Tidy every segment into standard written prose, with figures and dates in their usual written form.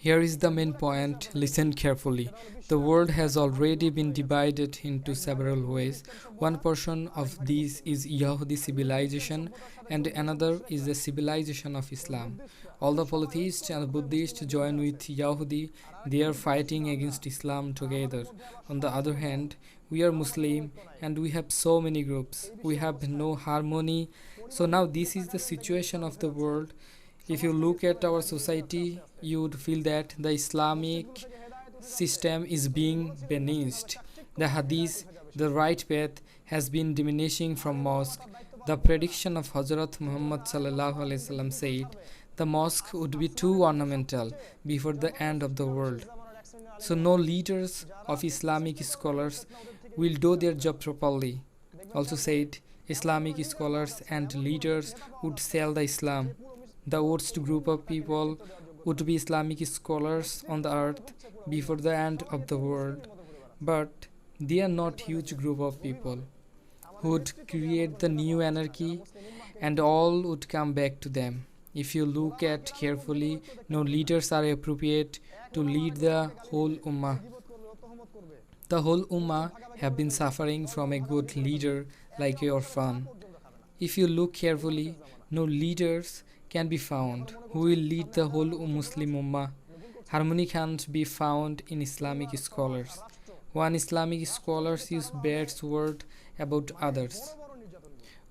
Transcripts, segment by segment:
Here is the main point. Listen carefully. The world has already been divided into several ways. One portion of this is Yahudi civilization, and another is the civilization of Islam. All the polytheists and Buddhists join with Yahudi. They are fighting against Islam together. On the other hand, we are Muslim and we have so many groups. We have no harmony. So now this is the situation of the world. If you look at our society, you would feel that the Islamic system is being banished. The Hadith, the right path, has been diminishing from mosque. The prediction of Hazrat Muhammad sallallahu alaihi wasallam said the mosque would be too ornamental before the end of the world. So no leaders of Islamic scholars will do their job properly. Also said Islamic scholars and leaders would sell the Islam. The worst group of people would be Islamic scholars on the earth before the end of the world. But they are not huge group of people who would create the new anarchy and all would come back to them. If you look at carefully, no leaders are appropriate to lead the whole Ummah. The whole Ummah have been suffering from a good leader like your orphan. If you look carefully, no leaders can be found who will lead the whole Muslim Ummah. Harmony can't be found in Islamic scholars. One Islamic scholars use bad word about others.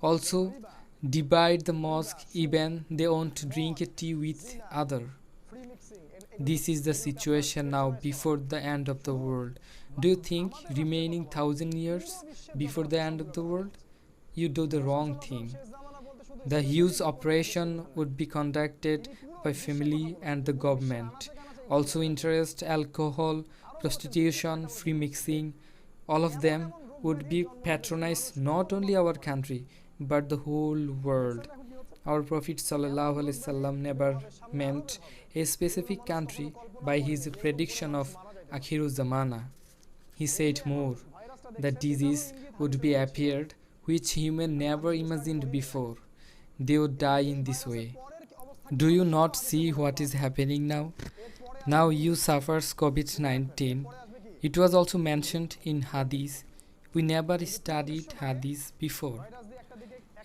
Also, divide the mosque even they won't drink a tea with other. This is the situation now before the end of the world. Do you think remaining 1,000 years before the end of the world? You do the wrong thing. The huge operation would be conducted by family and the government. Also interest, alcohol, prostitution, free mixing, all of them would be patronized not only our country but the whole world. Our Prophet ﷺ never meant a specific country by his prediction of Akhiru Zamana. He said more, that disease would be appeared which human never imagined before. They would die in this way. Do you not see what is happening now? Now you suffers COVID-19. It was also mentioned in Hadith. We never studied Hadith before.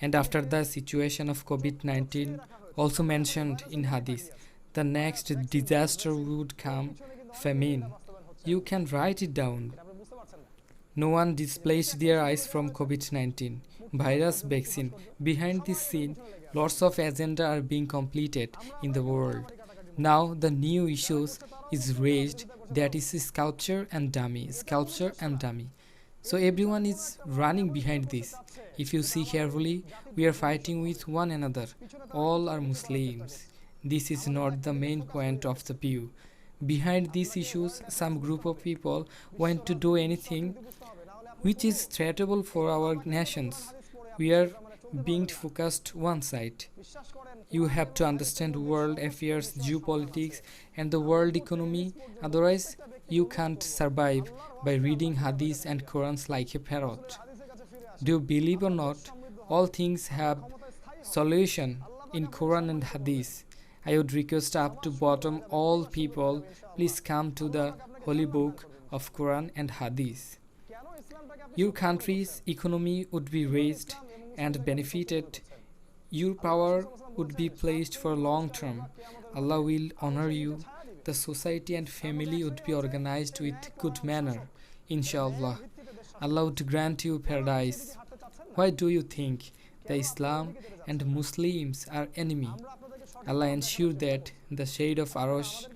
And after the situation of COVID-19 also mentioned in Hadith, the next disaster would come, famine. You can write it down. No one displaced their eyes from COVID-19 virus vaccine. Behind this scene, lots of agenda are being completed in the world. Now the new issues is raised, that is sculpture and dummy, sculpture and dummy. So everyone is running behind this. If you see carefully, we are fighting with one another. All are Muslims. This is not the main point of the view. Behind these issues, some group of people want to do anything which is threatable for our nations. We are being focused one side. You have to understand world affairs, geopolitics and the world economy, otherwise you can't survive by reading hadiths and Qurans like a parrot. Do you believe or not, all things have solution in Quran and hadith. I would request up to bottom all people, please come to the holy book of Quran and hadith. Your country's economy would be raised and benefited. Your power would be placed for long term. Allah will honor you. The society and family would be organized with good manner. Inshallah. Allah would grant you paradise. Why do you think the Islam and Muslims are enemy? Allah ensured that the shade of Arosh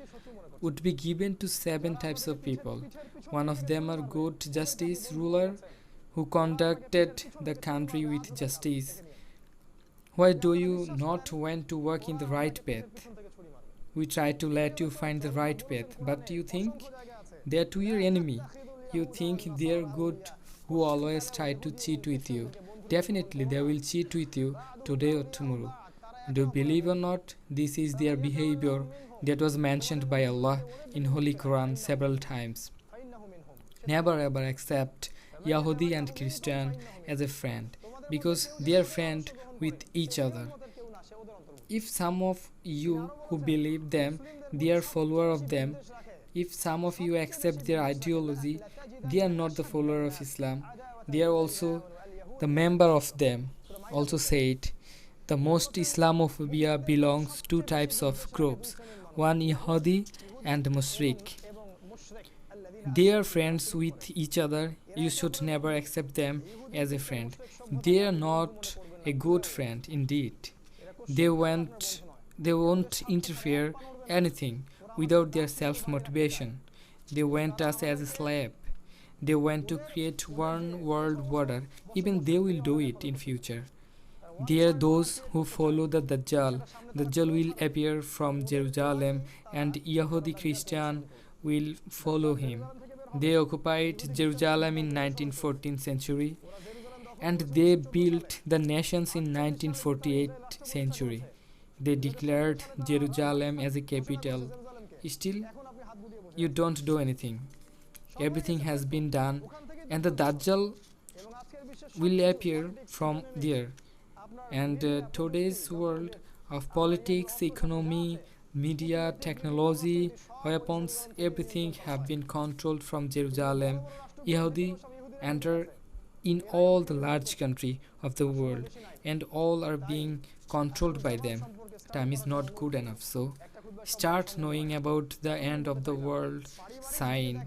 would be given to 7 types of people. One of them are good justice ruler who conducted the country with justice. Why do you not want to work in the right path? We try to let you find the right path, but you think they are to your enemy. You think they are good who always try to cheat with you. Definitely they will cheat with you today or tomorrow. Do you believe or not, this is their behavior that was mentioned by Allah in Holy Quran several times. Never ever accept Yahudi and Christian as a friend, because they are friend with each other. If some of you who believe them, they are follower of them. If some of you accept their ideology, they are not the follower of Islam. They are also the member of them. Also said, the most Islamophobia belongs two types of groups, one Yahudi and Mushrik. They are friends with each other. You should never accept them as a friend. They are not a good friend indeed. They won't they won't interfere anything without their self motivation. They want us as a slave. They want to create one world order. Even they will do it in future. They are those who follow the Dajjal. Dajjal will appear from Jerusalem and Yahudi Christian will follow him. They occupied Jerusalem in 1914th century and they built the nations in 1948 century. They declared Jerusalem as a capital. Still, you don't do anything. Everything has been done, and the Dajjal will appear from there. And today's world of politics, economy, media, technology, weapons, everything have been controlled from Jerusalem. Yahudi enter in all the large country of the world and all are being controlled by them. Time is not good enough, so start knowing about the end of the world sign.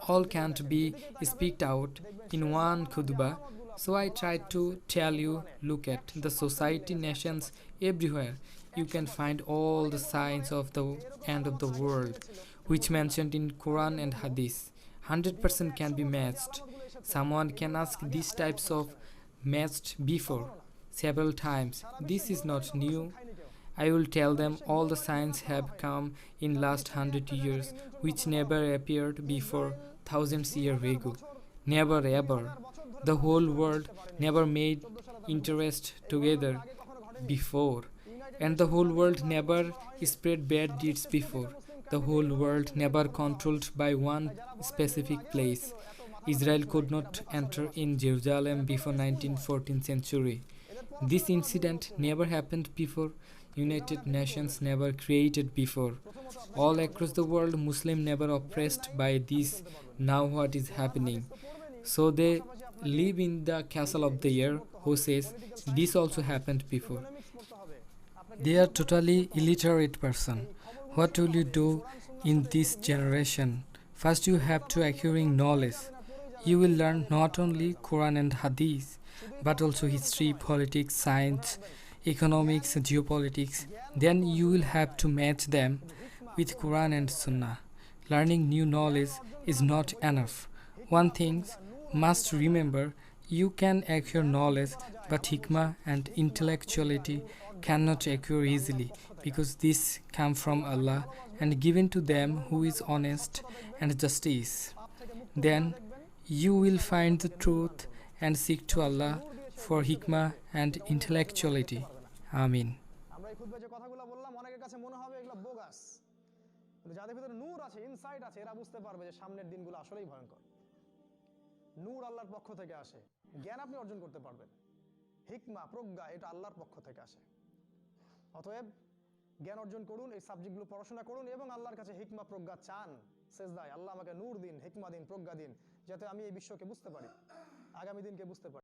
All can't be speaked out in one khutbah, so I tried to tell you look at the society, nations, everywhere. You can find all the signs of the end of the world, which mentioned in Quran and Hadith. 100% can be matched. Someone can ask these types of matched before several times. This is not new. I will tell them all the signs have come in last 100 years, which never appeared before thousands years ago. Never ever. The whole world never made interest together before. And the whole world never spread bad deeds before. The whole world never controlled by one specific place. Israel could not enter in Jerusalem before 1914th century. This incident never happened before. United Nations never created before. All across the world, Muslim never oppressed by this. Now what is happening? So they live in the castle of the air who says this also happened before. They are totally illiterate person. What will you do in this generation? First you have to acquiring knowledge. You will learn not only Quran and Hadith, but also history, politics, science, economics, geopolitics. Then you will have to match them with Quran and Sunnah. Learning new knowledge is not enough. One thing must remember, you can acquire knowledge, but hikmah and intellectuality cannot acquire easily because this come from Allah and given to them who is honest and justice. Then you will find the truth and seek to Allah for hikmah and intellectuality. Amin. নূর আল্লাহর পক্ষ থেকে আসে, জ্ঞান আপনি অর্জন করতে পারবেন, হিকমা প্রজ্ঞা এটা আল্লাহর পক্ষ থেকে আসে। অতএব জ্ঞান অর্জন করুন, এই সাবজেক্টগুলো পড়াশোনা করুন এবং আল্লাহর কাছে হিকমা প্রজ্ঞা চান। সেজদায় আল্লাহ আমাকে নূর দিন, হিকমা দিন, প্রজ্ঞা দিন, যাতে আমি এই বিশ্বকে বুঝতে পারি, আগামী দিনকে বুঝতে পারি।